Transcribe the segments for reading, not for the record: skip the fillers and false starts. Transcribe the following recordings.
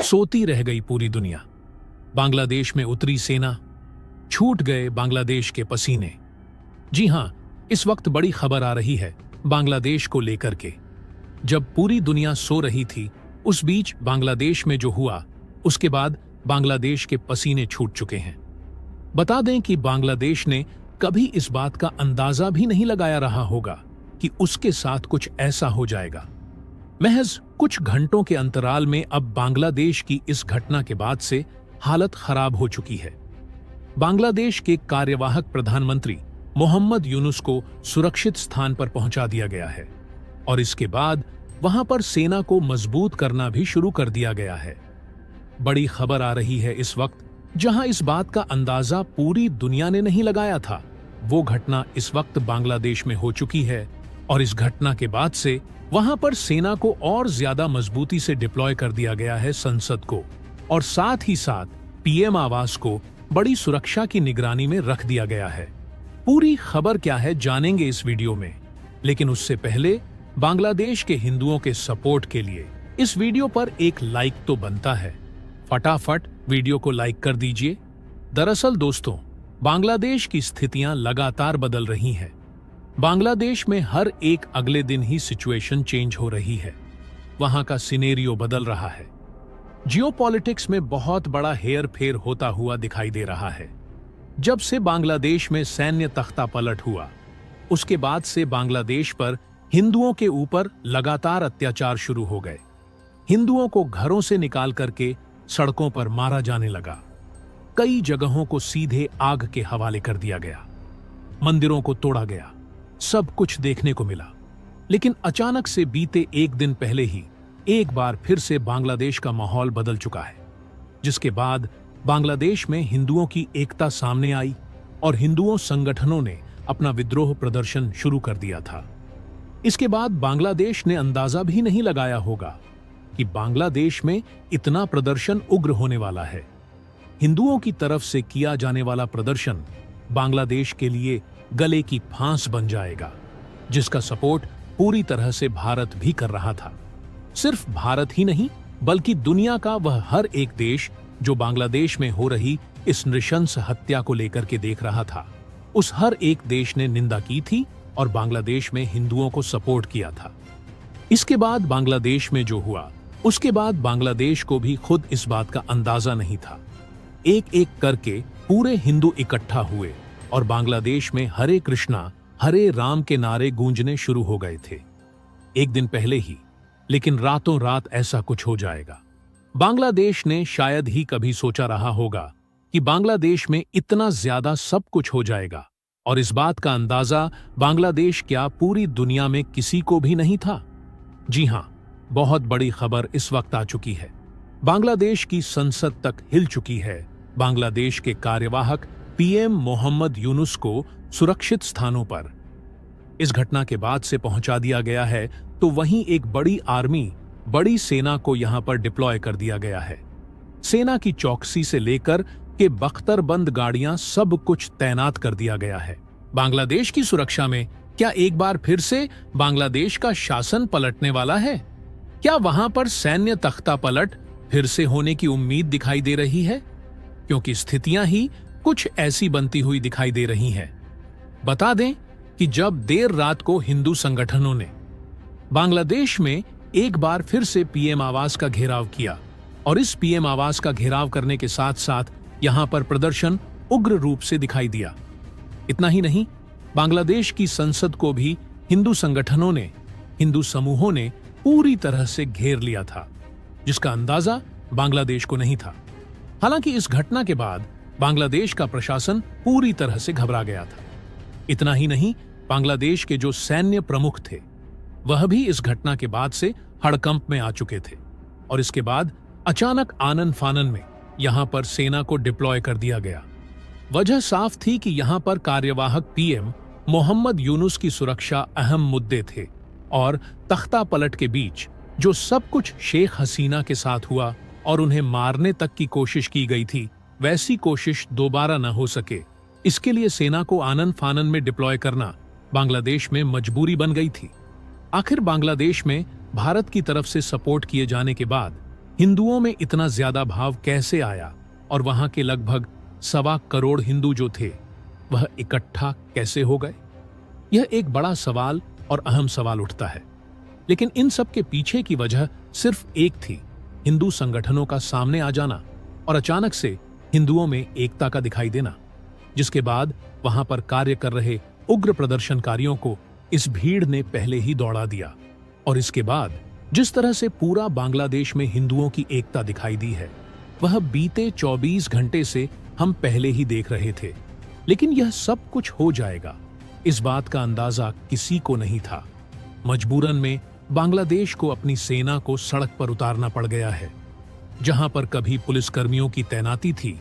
सोती रह गई पूरी दुनिया। बांग्लादेश में उतरी सेना, छूट गए बांग्लादेश के पसीने। जी हां, इस वक्त बड़ी खबर आ रही है बांग्लादेश को लेकर के। जब पूरी दुनिया सो रही थी, उस बीच बांग्लादेश में जो हुआ, उसके बाद बांग्लादेश के पसीने छूट चुके हैं। बता दें कि बांग्लादेश ने कभी इस बात का अंदाजा भी नहीं लगाया रहा होगा कि उसके साथ कुछ ऐसा हो जाएगा। महज कुछ घंटों के अंतराल में अब बांग्लादेश की इस घटना के बाद से हालत खराब हो चुकी है। बांग्लादेश के कार्यवाहक प्रधानमंत्री मोहम्मद यूनुस को सुरक्षित स्थान पर पहुंचा दिया गया है और इसके बाद वहां पर सेना को मजबूत करना भी शुरू कर दिया गया है। बड़ी खबर आ रही है इस वक्त, जहां इस बात का अंदाजा पूरी दुनिया ने नहीं लगाया था। वो घटना इस वक्त बांग्लादेश में हो चुकी है और इस घटना के बाद से वहां पर सेना को और ज्यादा मजबूती से डिप्लॉय कर दिया गया है, संसद को, और साथ ही साथ पीएम आवास को बड़ी सुरक्षा की निगरानी में रख दिया गया है। पूरी खबर क्या है जानेंगे इस वीडियो में, लेकिन उससे पहले बांग्लादेश के हिंदुओं के सपोर्ट के लिए इस वीडियो पर एक लाइक तो बनता है। फटाफट वीडियो को लाइक कर दीजिए। दरअसल दोस्तों, बांग्लादेश की स्थितियां लगातार बदल रही हैं। बांग्लादेश में हर एक अगले दिन ही सिचुएशन चेंज हो रही है। वहां का सिनेरियो बदल रहा है। जियोपॉलिटिक्स में बहुत बड़ा हेर फेर होता हुआ दिखाई दे रहा है। जब से बांग्लादेश में सैन्य तख्ता पलट हुआ, उसके बाद से बांग्लादेश पर हिंदुओं के ऊपर लगातार अत्याचार शुरू हो गए। हिंदुओं को घरों से निकाल करके सड़कों पर मारा जाने लगा। कई जगहों को सीधे आग के हवाले कर दिया गया। मंदिरों को तोड़ा गया। सब कुछ देखने को मिला। लेकिन अचानक से बीते एक दिन पहले ही एक बार फिर से बांग्लादेश का माहौल बदल चुका है, जिसके बाद बांग्लादेश में हिंदुओं की एकता सामने आई और हिंदुओं संगठनों ने अपना विद्रोह प्रदर्शन शुरू कर दिया था। इसके बाद बांग्लादेश ने अंदाजा भी नहीं लगाया होगा कि बांग्लादेश में इतना प्रदर्शन उग्र होने वाला है। हिंदुओं की तरफ से किया जाने वाला प्रदर्शन बांग्लादेश के लिए गले की फांस बन जाएगा, जिसका सपोर्ट पूरी तरह से भारत भी कर रहा था। सिर्फ भारत ही नहीं, बल्कि दुनिया का वह हर एक देश जो बांग्लादेश में हो रही इस नृशंस हत्या को लेकर के देख रहा था, उस हर एक देश ने निंदा की थी और बांग्लादेश में हिंदुओं को सपोर्ट किया था। इसके बाद बांग्लादेश में जो हुआ, उसके बाद बांग्लादेश को भी खुद इस बात का अंदाजा नहीं था। एक एक करके पूरे हिंदू इकट्ठा हुए और बांग्लादेश में हरे कृष्णा हरे राम के नारे गूंजने शुरू हो गए थे। एक दिन पहले ही, लेकिन रातों रात ऐसा कुछ हो जाएगा। बांग्लादेश ने शायद ही कभी सोचा रहा होगा कि बांग्लादेश में इतना ज्यादा सब कुछ हो जाएगा, और इस बात का अंदाजा बांग्लादेश क्या पूरी दुनिया में किसी को भी नहीं था। जी हां, बहुत बड़ी खबर इस वक्त आ चुकी है। बांग्लादेश की संसद तक हिल चुकी है। बांग्लादेश के कार्यवाहक पीएम मोहम्मद यूनुस को सुरक्षित स्थानों पर इस घटना के बाद से पहुंचा दिया गया है, तो वहीं एक बड़ी आर्मी, बड़ी सेना को यहां पर डिप्लॉय कर दिया गया है। सेना की चौकसी से लेकर के बख्तरबंद गाड़ियां, सब कुछ तैनात कर दिया गया है। बांग्लादेश की सुरक्षा में क्या एक बार फिर से बांग्लादेश का शासन पलटने वाला है? क्या वहां पर सैन्य तख्ता पलट फिर से होने की उम्मीद दिखाई दे रही है? क्योंकि स्थितियां ही कुछ ऐसी बनती हुई दिखाई दे रही हैं। बता दें कि जब देर रात को हिंदू संगठनों ने बांग्लादेश में एक बार फिर से पीएम आवास का घेराव किया और इस पीएम आवास का घेराव करने के साथ साथ यहां पर प्रदर्शन उग्र रूप से दिखाई दिया। इतना ही नहीं, बांग्लादेश की संसद को भी हिंदू संगठनों ने, हिंदू समूहों ने पूरी तरह से घेर लिया था, जिसका अंदाजा बांग्लादेश को नहीं था। हालांकि इस घटना के बाद बांग्लादेश का प्रशासन पूरी तरह से घबरा गया था। इतना ही नहीं, बांग्लादेश के जो सैन्य प्रमुख थे, वह भी इस घटना के बाद से हड़कंप में आ चुके थे और इसके बाद अचानक आनन फानन में यहां पर सेना को डिप्लॉय कर दिया गया। वजह साफ थी कि यहां पर कार्यवाहक पीएम मोहम्मद यूनुस की सुरक्षा अहम मुद्दे थे और तख्ता पलट के बीच जो सब कुछ शेख हसीना के साथ हुआ और उन्हें मारने तक की कोशिश की गई थी, वैसी कोशिश दोबारा न हो सके, इसके लिए सेना को आनन फानन में डिप्लॉय करना बांग्लादेश में मजबूरी बन गई थी। आखिर बांग्लादेश में भारत की तरफ से सपोर्ट किए जाने के बाद हिंदुओं में इतना ज्यादा भाव कैसे आया और वहां के लगभग 1.25 करोड़ हिंदू जो थे वह इकट्ठा कैसे हो गए? यह एक बड़ा सवाल और अहम सवाल उठता है। लेकिन इन सब के पीछे की वजह सिर्फ एक थी, हिंदू संगठनों का सामने आ जाना और अचानक से हिंदुओं में एकता का दिखाई देना, जिसके बाद वहां पर कार्य कर रहे उग्र प्रदर्शनकारियों को इस भीड़ ने पहले ही दौड़ा दिया। और इसके बाद जिस तरह से पूरा बांग्लादेश में हिंदुओं की एकता दिखाई दी है, वह बीते 24 घंटे से हम पहले ही देख रहे थे। लेकिन यह सब कुछ हो जाएगा, इस बात का अंदाजा किसी को नहीं था। मजबूरन में बांग्लादेश को अपनी सेना को सड़क पर उतारना पड़ गया है। जहां पर कभी पुलिसकर्मियों की तैनाती थी,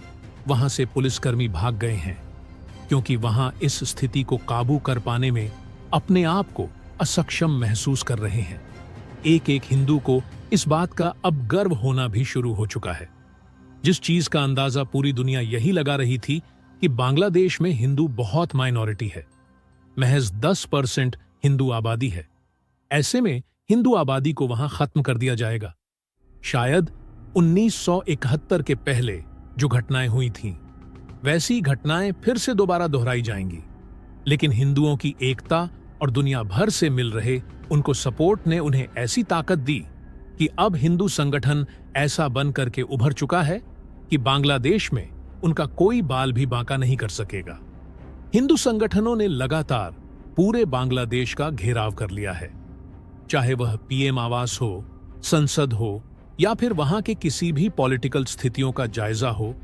वहां से पुलिसकर्मी भाग गए हैं, क्योंकि वहां इस स्थिति को काबू कर पाने में अपने आप को असक्षम महसूस कर रहे हैं। एक एक हिंदू को इस बात का अब गर्व होना भी शुरू हो चुका है। जिस चीज का अंदाजा पूरी दुनिया यही लगा रही थी कि बांग्लादेश में हिंदू बहुत माइनॉरिटी है, महज 10% हिंदू आबादी है। ऐसे में हिंदू आबादी को वहां खत्म कर दिया जाएगा। शायद 1971 के पहले जो घटनाएं हुई थीं, वैसी घटनाएं फिर से दोबारा दोहराई जाएंगी। लेकिन हिंदुओं की एकता और दुनिया भर से मिल रहे उनको सपोर्ट ने उन्हें ऐसी ताकत दी कि अब हिंदू संगठन ऐसा बन करके उभर चुका है कि बांग्लादेश में उनका कोई बाल भी बांका नहीं कर सकेगा। हिंदू संगठनों ने लगातार पूरे बांग्लादेश का घेराव कर लिया है, चाहे वह पीएम आवास हो, संसद हो, या फिर वहां के किसी भी पॉलिटिकल स्थितियों का जायजा हो,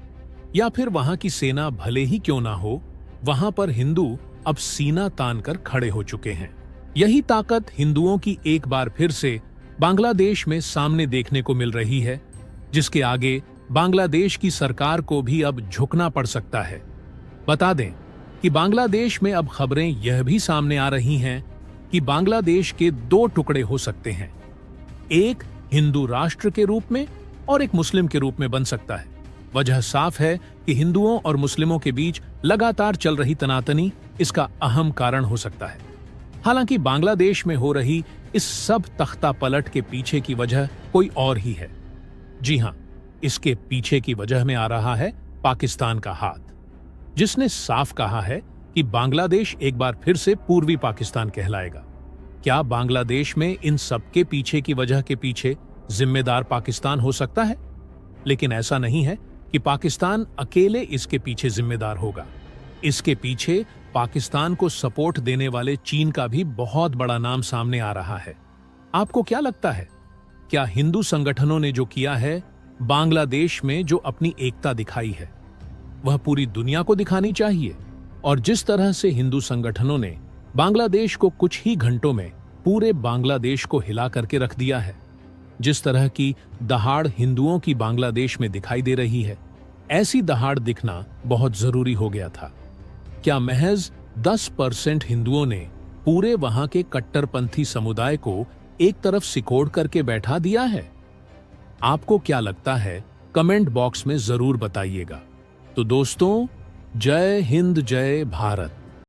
या फिर वहां की सेना भले ही क्यों ना हो, वहां पर हिंदू अब सीना तान कर खड़े हो चुके हैं। यही ताकत हिंदुओं की एक बार फिर से बांग्लादेश में सामने देखने को मिल रही है, जिसके आगे बांग्लादेश की सरकार को भी अब झुकना पड़ सकता है। बता दें कि बांग्लादेश में अब खबरें यह भी सामने आ रही हैं कि बांग्लादेश के 2 टुकड़े हो सकते हैं, एक हिंदू राष्ट्र के रूप में और एक मुस्लिम के रूप में बन सकता है। वजह साफ है कि हिंदुओं और मुस्लिमों के बीच लगातार चल रही तनातनी इसका अहम कारण हो सकता है। हालांकि बांग्लादेश में हो रही इस सब तख्ता पलट के पीछे की वजह कोई और ही है। जी हां, इसके पीछे की वजह में आ रहा है पाकिस्तान का हाथ, जिसने साफ कहा है कि बांग्लादेश एक बार फिर से पूर्वी पाकिस्तान कहलाएगा। क्या बांग्लादेश में इन सब के पीछे की वजह के पीछे जिम्मेदार पाकिस्तान हो सकता है? लेकिन ऐसा नहीं है कि पाकिस्तान अकेले इसके पीछे जिम्मेदार होगा। इसके पीछे पाकिस्तान को सपोर्ट देने वाले चीन का भी बहुत बड़ा नाम सामने आ रहा है। आपको क्या लगता है, क्या हिंदू संगठनों ने जो किया है बांग्लादेश में, जो अपनी एकता दिखाई है, वह पूरी दुनिया को दिखानी चाहिए? और जिस तरह से हिंदू संगठनों ने बांग्लादेश को कुछ ही घंटों में पूरे बांग्लादेश को हिला करके रख दिया है, जिस तरह की दहाड़ हिंदुओं की बांग्लादेश में दिखाई दे रही है, ऐसी दहाड़ दिखना बहुत जरूरी हो गया था। क्या महज 10% हिंदुओं ने पूरे वहां के कट्टरपंथी समुदाय को एक तरफ सिकोड़ करके बैठा दिया है? आपको क्या लगता है, कमेंट बॉक्स में जरूर बताइएगा। तो दोस्तों, जय हिंद, जय भारत।